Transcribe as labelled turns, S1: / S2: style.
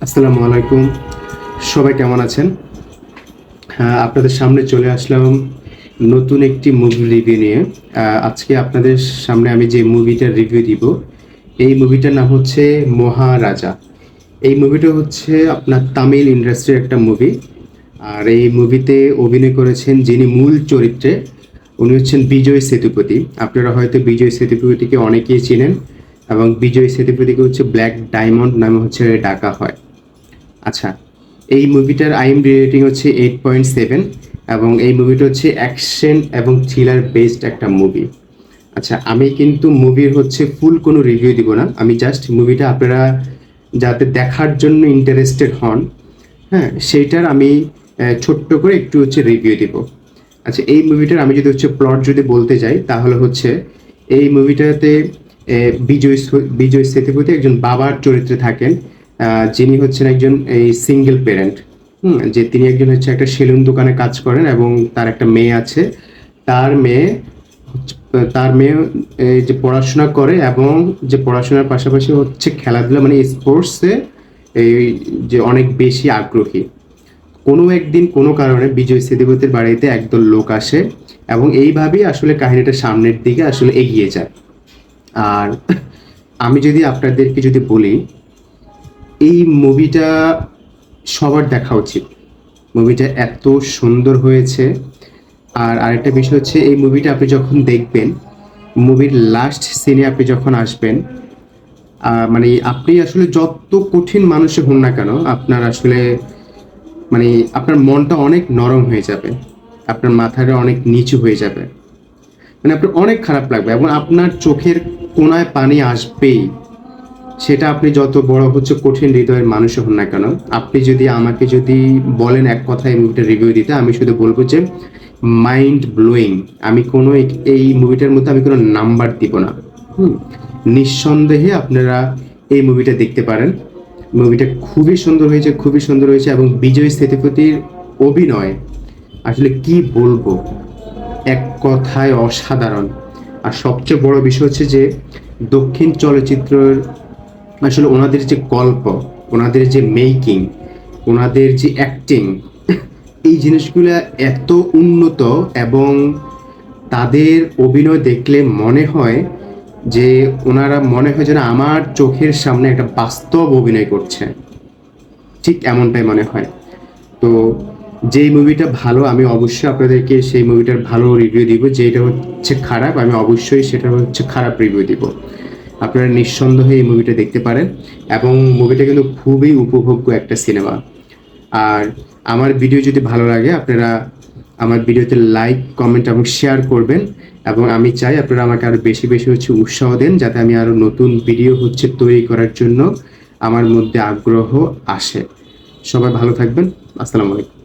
S1: আসসালামু আলাইকুম। সবাই কেমন আছেন? হ্যাঁ, আপনাদের সামনে চলে আসলাম নতুন একটি মুভি রিভিউ নিয়ে। আজকে আপনাদের সামনে আমি যে মুভিটার রিভিউ দিব, এই মুভিটার নাম হচ্ছে মহারাজা। এই মুভিটা হচ্ছে আপনার তামিল ইন্ডাস্ট্রির একটা মুভি। আর এই মুভিতে অভিনয় করেছেন যিনি মূল চরিত্রে, উনি হচ্ছেন বিজয় সেতুপতি। আপনারা হয়তো বিজয় সেতুপতিকে অনেকেই চেনেন, এবং বিজয় সেতুপতিকে হচ্ছে ব্ল্যাক ডায়মন্ড নামে হচ্ছে ডাকা হয়। আচ্ছা, এই মুভিটার আইএমডি রেটিং হচ্ছে 8.7, এবং এই মুভিটা হচ্ছে অ্যাকশন এবং থ্রিলার বেসড একটা মুভি। আচ্ছা, আমি কিন্তু মুভির হচ্ছে ফুল কোনো রিভিউ দিব না, আমি জাস্ট মুভিটা আপনারা যাতে দেখার জন্য ইন্টারেস্টেড হন, হ্যাঁ, সেইটার আমি ছোট্ট করে একটু হচ্ছে রিভিউ দিব। আচ্ছা, এই মুভিটার আমি যদি হচ্ছে প্লট যদি বলতে যাই, তাহলে হচ্ছে এই মুভিটাতে বিজয় সেতুপতি একজন বাবার চরিত্রে থাকেন, যিনি হচ্ছেন একজন এই সিঙ্গেল প্যারেন্ট। যে তিনি একজন হচ্ছে একটা সেলুন দোকানে কাজ করেন, এবং তার একটা মেয়ে আছে। তার মেয়ে তার মেয়ে এই যে পড়াশোনা করে, এবং যে পড়াশোনার পাশাপাশি হচ্ছে খেলাধুলা মানে স্পোর্টসে এই যে অনেক বেশি আগ্রহী। কোনো একদিন কোনো কারণে বিজয় সেতুপতির বাড়িতে একদল লোক আসে, এবং এইভাবেই আসলে কাহিনীটা সামনের দিকে আসলে এগিয়ে যায়। আর আমি যদি আপনাদেরকে যদি বলি, এই মুভিটা সবার দেখা উচিত। মুভিটা এত সুন্দর হয়েছে। আর আরেকটা বিষয় হচ্ছে, এই মুভিটা আপনি যখন দেখবেন, মুভির লাস্ট সিনে আপনি যখন আসবেন, মানে আপনি আসলে যত কঠিন মানুষে হন না কেন, আপনার আসলে মানে আপনার মনটা অনেক নরম হয়ে যাবে, আপনার মাথাটা অনেক নিচু হয়ে যাবে, মানে আপনার অনেক খারাপ লাগবে, এবং আপনার চোখের কোণায় পানি আসবেই। সেটা আপনি যত বড় হচ্ছে কঠিন হৃদয়ের মানুষ হন না কেন। আপনি যদি আমাকে যদি বলেন এক কথায় এই মুভিটা রিভিউ দিতে, আমি শুধু বলবো যে মাইন্ড ব্লোয়িং। আমি কোনো এই মুভিটার মধ্যে আমি কোনো নাম্বার দিব না। হুম নিঃসন্দেহে আপনারা এই মুভিটা দেখতে পারেন। মুভিটা খুবই সুন্দর হয়েছে, খুবই সুন্দর হয়েছে, এবং বিজয় সেতুপতির অভিনয় আসলে কি বলবো, এক কথায় অসাধারণ। আর সবচেয়ে বড় বিষয় হচ্ছে যে দক্ষিণ চলচ্চিত্রের আসলে ওনাদের যে গল্প, ওনাদের যে মেকিং, ওনাদের যে অ্যাক্টিং, এই জিনিসগুলো এত উন্নত, এবং তাদের অভিনয় দেখলে মনে হয় যে ওনারা মনে হয় যেন আমার চোখের সামনে একটা বাস্তব অভিনয় করছে, ঠিক এমনটাই মনে হয়। তো যেই মুভিটা ভালো, আমি অবশ্যই আপনাদেরকে সেই মুভিটার ভালো রিভিউ দিব। যেটা হচ্ছে খারাপ, আমি অবশ্যই সেটা হচ্ছে খারাপ রিভিউ দিব। আপনারা নিঃসন্দেহে এই মুভিটা দেখতে পারেন, এবং মুভিটা কিন্তু খুবই উপভোগ্য একটা সিনেমা। আর আমার ভিডিও যদি ভালো লাগে, আপনারা আমার ভিডিওতে লাইক, কমেন্ট এবং শেয়ার করবেন, এবং আমি চাই আপনারা আমাকে আরও বেশি বেশি হচ্ছে উৎসাহ দেন, যাতে আমি আরও নতুন ভিডিও হচ্ছে তৈরি করার জন্য আমার মধ্যে আগ্রহ আসে। সবাই ভালো থাকবেন। আসসালামু আলাইকুম।